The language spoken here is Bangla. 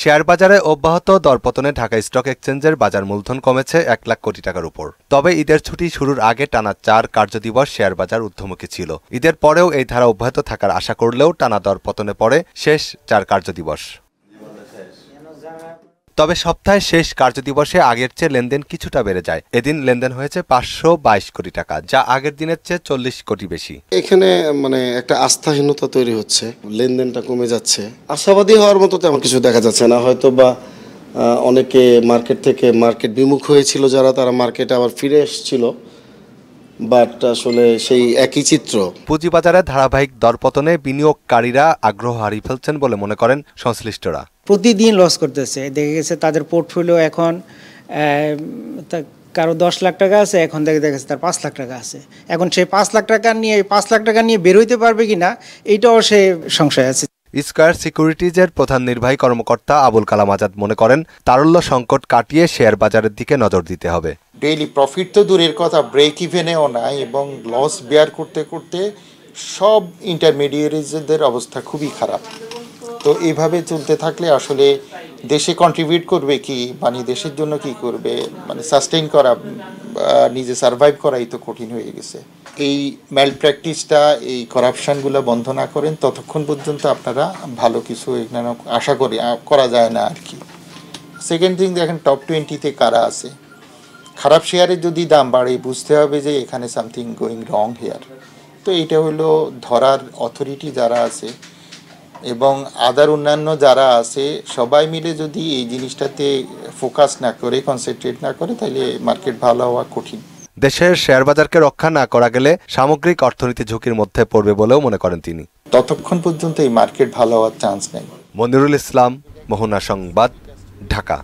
শেয়ার বাজারে অব্যাহত দরপতনে ঢাকা স্টক এক্সচেঞ্জের বাজার মূলধন কমেছে 1 লাখ কোটি টাকার উপর। তবে ঈদের ছুটি শুরুর আগে টানা 4 কার্যদিবস শেয়ার বাজার ঊর্ধ্বমুখী ছিল। ঈদের পরেও এই ধারা অব্যাহত থাকার আশা করলেও টানা দরপতনে পড়ে শেষ 4 কার্যদিবস। তবে সপ্তাহের শেষ কার্যদিবসে আগের চেয়ে লেনদেন কিছুটা বেড়ে যায়। এদিন লেনদেন হয়েছে 522 কোটি টাকা, যা আগের দিনের চেয়ে 40 কোটি বেশি। এখানে একটা আস্থাহীনতা তৈরি হচ্ছে, লেনদেনটা কমে যাচ্ছে। আশাবাদী হওয়ার মতো তেমন কিছু দেখা যাচ্ছে না। হয়তো বা অনেকে মার্কেট বিমুখ হয়েছিল, যারা তারা মার্কেটে আবার ফিরে এসেছিল, বাট আসলে সেই একই চিত্র। পুঁজিবাজারে ধারাবাহিক দরপতনে বিনিয়োগকারীরা আগ্রহ হারিয়ে ফেলছেন বলে মনে করেন সংশ্লিষ্টরা। প্রতিদিন লস করতেছে। দেখা গেছে তাদের পোর্টফোলিও এখন কারো 10 লাখ টাকা আছে, এখন দেখা গেছে তার 5 লাখ টাকা আছে। এখন সেই 5 লাখ টাকা নিয়ে বের হইতে পারবে কিনা, এইটাও সে সংশয় আছে। স্কয়ার সিকিউরিটিজের প্রধান নির্বাহী কর্মকর্তা আবুল কালাম আজাদ মনে করেন, তারল্য সংকট কাটিয়ে শেয়ার বাজারের দিকে নজর দিতে হবে। ডেইলি প্রফিট তো দূরের কথা, ব্রেক ইভেনেও নাই, এবং লস বেয়ার করতে করতে সব ইন্টারমিডিয়েরিজদের অবস্থা খুবই খারাপ। তো এইভাবে চলতে থাকলে আসলে দেশে কন্ট্রিবিউট করবে কি, মানে দেশের জন্য কি করবে, মানে সাস্টেইন করা, নিজে সার্ভাইভ করাই তো কঠিন হয়ে গেছে। এই ম্যাল প্র্যাকটিসটা, এই করাপশানগুলো বন্ধ না করেন ততক্ষণ পর্যন্ত আপনারা ভালো কিছু এখানে আশা করা যায় না আর কি। সেকেন্ড থিং, দেখেন টপ 20-তে কারা আছে। খারাপ শেয়ারের যদি দাম বাড়ে, বুঝতে হবে যে এখানে সামথিং গোয়িং রং হেয়ার। তো এইটা হলো ধরার অথরিটি যারা আছে এবং আদার অন্যান্য যারা আছে, সবাই মিলে যদি এই জিনিসটাতে ফোকাস না করে, কনসেন্ট্রেট না করে, তাহলে মার্কেট ভালো হওয়া কঠিন। দেশের শেয়ার বাজারকে রক্ষা না করা গেলে সামগ্রিক অর্থনীতি ঝুঁকির মধ্যে পড়বে বলেও মনে করেন তিনি। ততক্ষণ পর্যন্ত এই মার্কেট ভালো হওয়ার চান্স নেই। মনিরুল ইসলাম, মোহনা সংবাদ, ঢাকা।